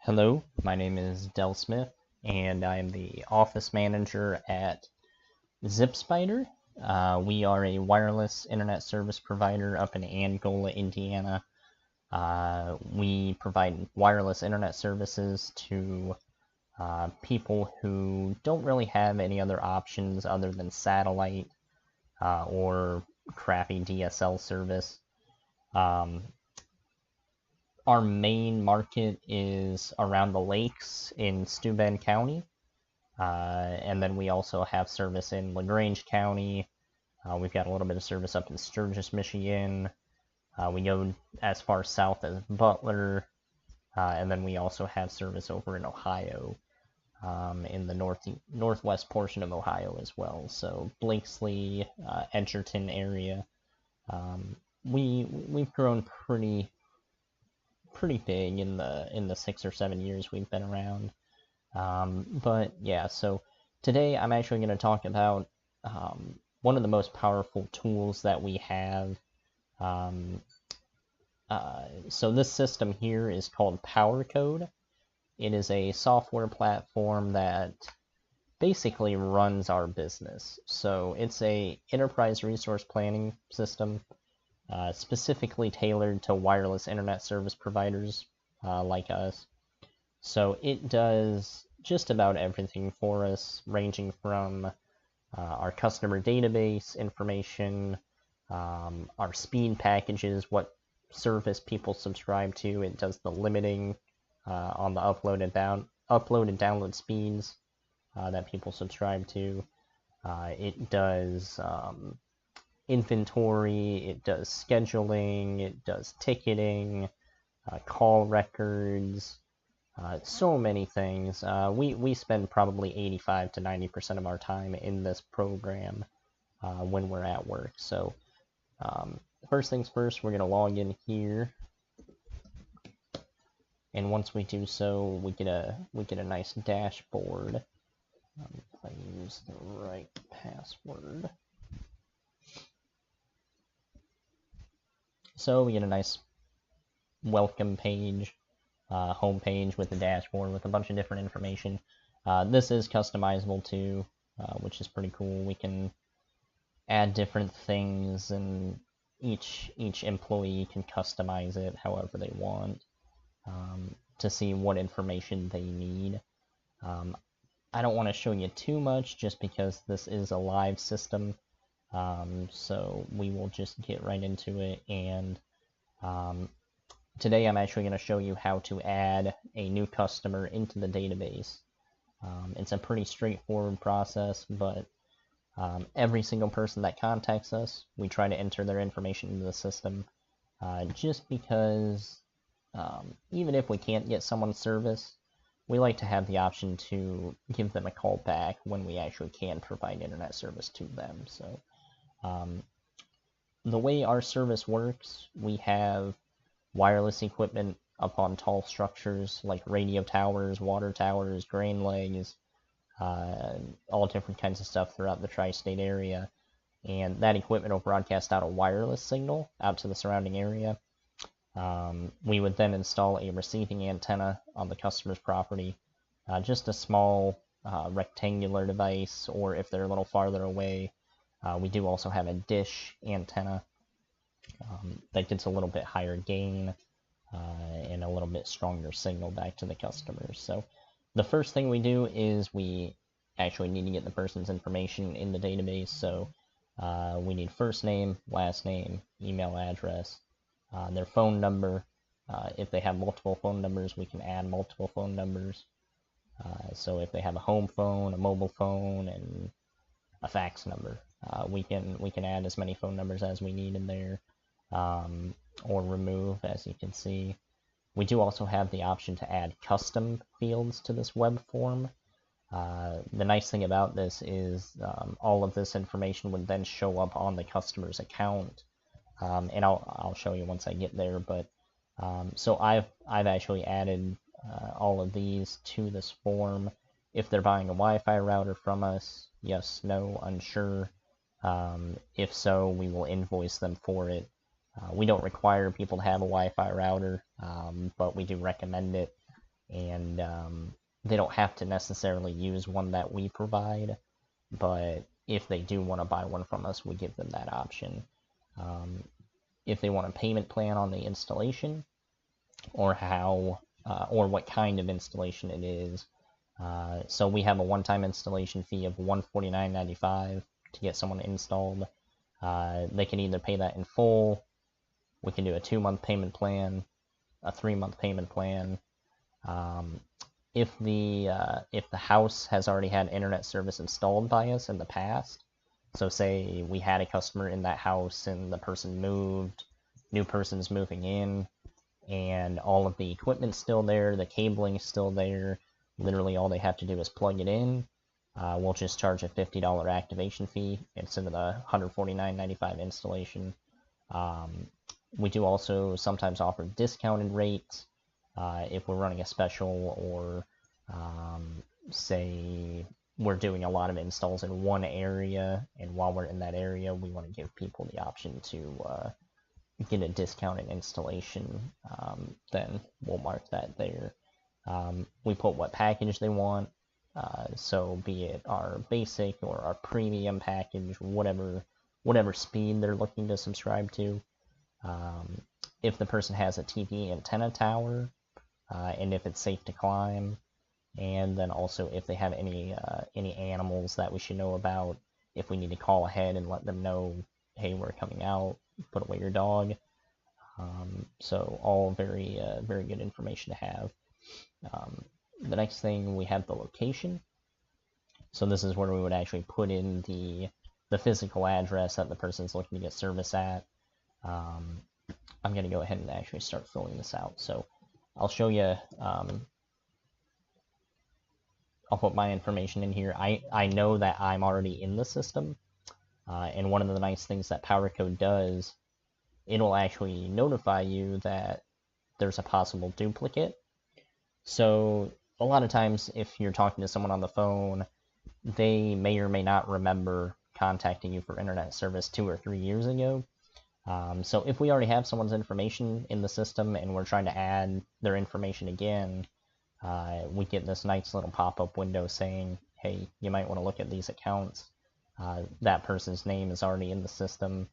Hello, my name is Del Smith, and I am the office manager at ZipSpider. We are a wireless internet service provider up in Angola, Indiana. We provide wireless internet services to people who don't really have any other options other than satellite or crappy DSL service. Our main market is around the lakes in Steuben County, and then we also have service in LaGrange County. We've got a little bit of service up in Sturgis, Michigan. We go as far south as Butler, and then we also have service over in Ohio, in the northwest portion of Ohio as well. So Blakesley, Edgerton area. We've grown pretty big in the 6 or 7 years we've been around. But yeah, so today I'm actually going to talk about one of the most powerful tools that we have. So this system here is called Powercode. It is a software platform that basically runs our business. So it's a enterprise resource planning system specifically tailored to wireless internet service providers like us. So it does just about everything for us, ranging from our customer database information, our speed packages, what service people subscribe to. It does the limiting on the upload and download speeds that people subscribe to. It does inventory, it does scheduling, it does ticketing, call records, so many things. We spend probably 85 to 90% of our time in this program when we're at work. So first things first, we're going to log in here. And once we do so, we get a nice dashboard. If I use the right password. So we get a nice welcome page, home page with a dashboard with a bunch of different information. This is customizable too, which is pretty cool. We can add different things, and each employee can customize it however they want to see what information they need. I don't want to show you too much just because this is a live system. So we will just get right into it, and today I'm actually going to show you how to add a new customer into the database. It's a pretty straightforward process, but every single person that contacts us, we try to enter their information into the system, just because even if we can't get someone's service, we like to have the option to give them a call back when we actually can provide internet service to them. So the way our service works, we have wireless equipment up on tall structures like radio towers, water towers, grain legs, all different kinds of stuff throughout the tri-state area. And that equipment will broadcast out a wireless signal out to the surrounding area. We would then install a receiving antenna on the customer's property, just a small rectangular device, or if they're a little farther away, we do also have a dish antenna that gets a little bit higher gain and a little bit stronger signal back to the customers. So the first thing we do is we actually need to get the person's information in the database. So we need first name, last name, email address, their phone number. If they have multiple phone numbers, we can add multiple phone numbers. So if they have a home phone, a mobile phone, and a fax number, we can add as many phone numbers as we need in there, or remove, as you can see. We do also have the option to add custom fields to this web form. The nice thing about this is all of this information would then show up on the customer's account, and I'll show you once I get there. But so I've actually added all of these to this form. If they're buying a Wi-Fi router from us, yes, no, unsure. If so, we will invoice them for it. We don't require people to have a Wi-Fi router, but we do recommend it. and they don't have to necessarily use one that we provide, but if they do want to buy one from us, we give them that option. If they want a payment plan on the installation, or how, or what kind of installation it is. So we have a one-time installation fee of $149.95 to get someone installed. They can either pay that in full. We can do a 2-month payment plan, a 3-month payment plan. If the house has already had internet service installed by us in the past, so say we had a customer in that house and the person moved, new person's moving in, and all of the equipment's still there, the cabling's still there, literally all they have to do is plug it in, we'll just charge a $50 activation fee instead of the $149.95 installation. We do also sometimes offer discounted rates if we're running a special, or say we're doing a lot of installs in one area, and while we're in that area, we want to give people the option to get a discounted installation, then we'll mark that there. We put what package they want, so be it our basic or our premium package, whatever speed they're looking to subscribe to. If the person has a TV antenna tower, and if it's safe to climb, and then also if they have any animals that we should know about, if we need to call ahead and let them know, hey, we're coming out, put away your dog. So all very good information to have. The next thing, we have the location. So this is where we would actually put in the physical address that the person's looking to get service at. I'm going to go ahead and actually start filling this out. So I'll show you, I'll put my information in here. I know that I'm already in the system, and one of the nice things that Powercode does, it'll actually notify you that there's a possible duplicate. So a lot of times if you're talking to someone on the phone, they may or may not remember contacting you for internet service 2 or 3 years ago. So if we already have someone's information in the system and we're trying to add their information again, we get this nice little pop-up window saying, hey, you might want to look at these accounts. That person's name is already in the system.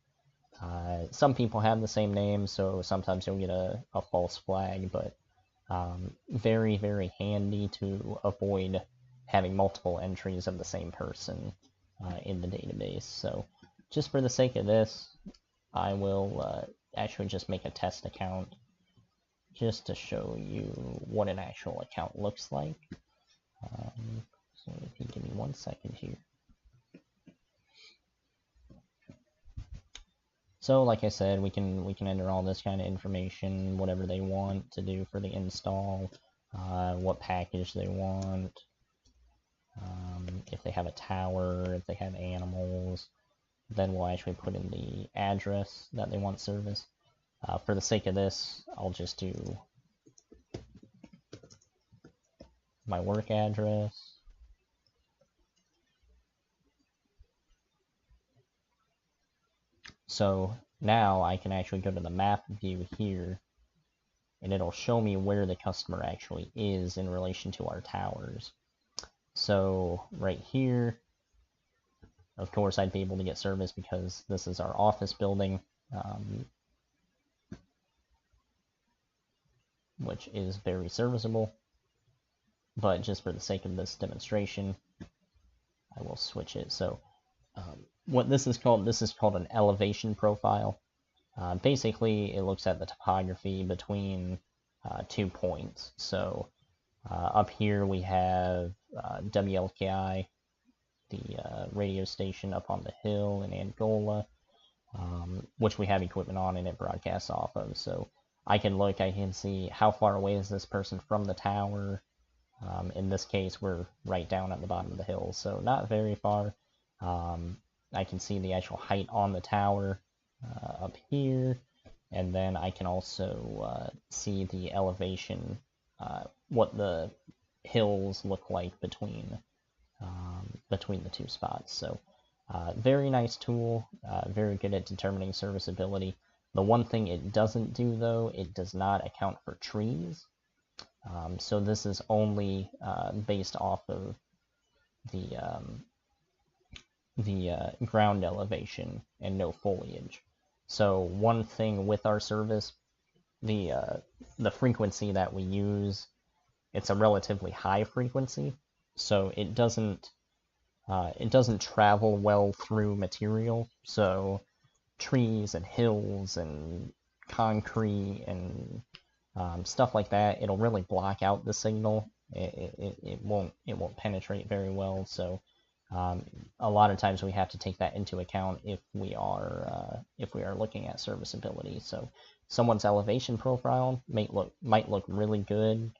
Some people have the same name, so sometimes you'll get a false flag, but very, very handy to avoid having multiple entries of the same person in the database. So just for the sake of this, I will actually just make a test account just to show you what an actual account looks like. So if you give me 1 second here. So like I said, we can enter all this kind of information, whatever they want to do for the install, what package they want, if they have a tower, if they have animals. Then we'll actually put in the address that they want service. For the sake of this, I'll just do my work address. So now I can actually go to the map view here, and it'll show me where the customer actually is in relation to our towers. So right here, of course, I'd be able to get service because this is our office building, which is very serviceable. But just for the sake of this demonstration, I will switch it. So what this is called an elevation profile. Basically, it looks at the topography between 2 points. So up here we have WLKI, the radio station up on the hill in Angola, which we have equipment on and it broadcasts off of. So I can see how far away is this person from the tower. In this case, we're right down at the bottom of the hill, so not very far. I can see the actual height on the tower up here, and then I can also see the elevation, what the hills look like between the 2 spots. So very nice tool, very good at determining serviceability. The one thing it doesn't do, though, it does not account for trees. So this is only based off of the ground elevation and no foliage. So one thing with our service, the frequency that we use, it's a relatively high frequency, so it doesn't travel well through material. So trees and hills and concrete and stuff like that, it'll really block out the signal. It won't penetrate very well. So a lot of times we have to take that into account if we are looking at serviceability. So someone's elevation profile might look really good,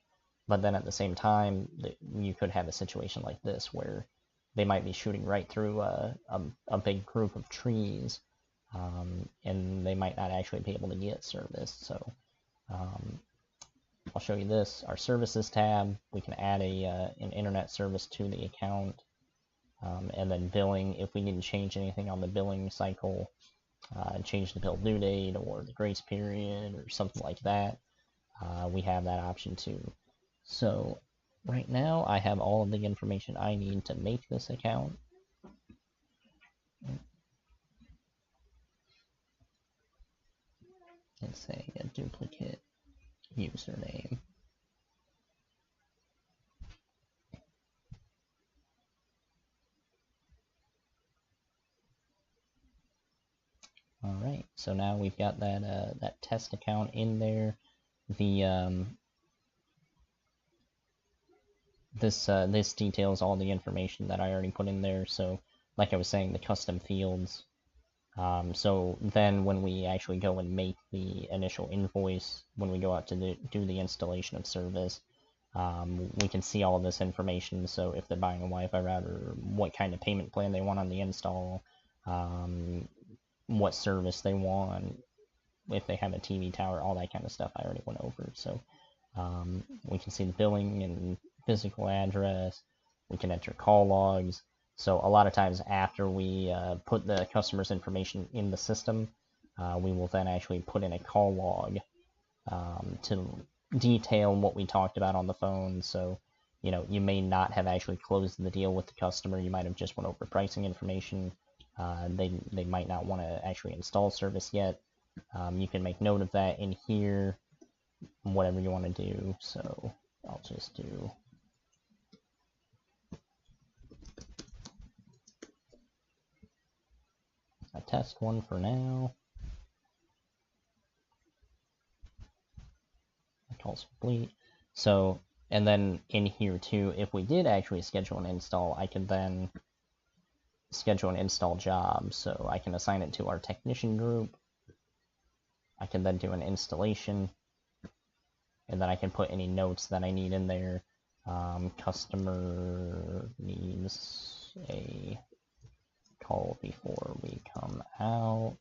but then at the same time you could have a situation like this where they might be shooting right through a big group of trees, and they might not actually be able to get service. So I'll show you this, our services tab. We can add an internet service to the account, and then billing, if we need to change anything on the billing cycle, change the bill due date or the grace period or something like that, we have that option too. So right now I have all of the information I need to make this account. Let's say a duplicate username. Alright, so now we've got that test account in there. This details all the information that I already put in there. So like I was saying, the custom fields. So then when we actually go and make the initial invoice, when we go out to do the installation of service, we can see all of this information. So if they're buying a Wi-Fi router, what kind of payment plan they want on the install, what service they want, if they have a TV tower, all that kind of stuff I already went over. So we can see the billing and physical address. We can enter call logs. So a lot of times after we put the customer's information in the system, we will then actually put in a call log to detail what we talked about on the phone. So, you may not have actually closed the deal with the customer. You might have just went over pricing information. They might not want to actually install service yet. You can make note of that in here, whatever you want to do. So I'll just do a test one for now. Call's complete. So, and then in here too, if we did actually schedule an install, I can then schedule an install job. So I can assign it to our technician group. I can then do an installation, and then I can put any notes that I need in there. Customer needs a call before we come out.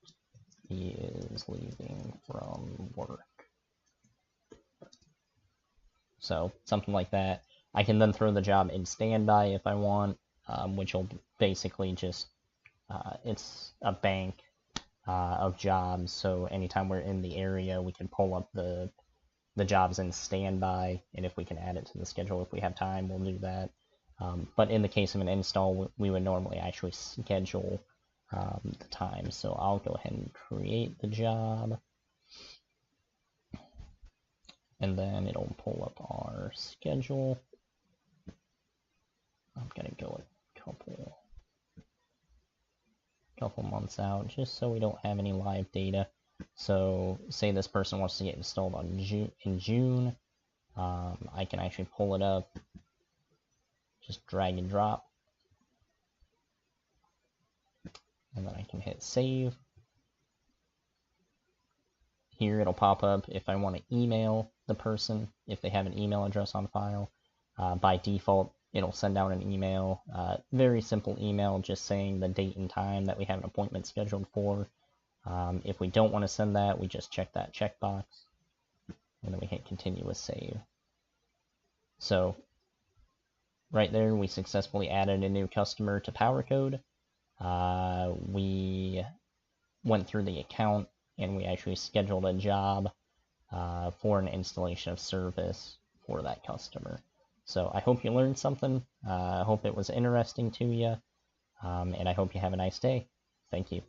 He is leaving from work. So something like that. I can then throw the job in standby if I want, which will basically just, it's a bank of jobs. So anytime we're in the area, we can pull up the jobs in standby, and if we can add it to the schedule if we have time, we'll do that. But in the case of an install, we would normally actually schedule the time. So I'll go ahead and create the job, and then it'll pull up our schedule. I'm gonna go a couple months out, just so we don't have any live data. So say this person wants to get installed in June. I can actually pull it up, just drag and drop, and then I can hit save. Here it'll pop up if I want to email the person, if they have an email address on file. By default, it'll send out an email, very simple email, just saying the date and time that we have an appointment scheduled for. If we don't want to send that, we just check that checkbox, and then we hit continue with save. So right there, we successfully added a new customer to Powercode. We went through the account, and we actually scheduled a job for an installation of service for that customer. So I hope you learned something. I hope it was interesting to you, and I hope you have a nice day. Thank you.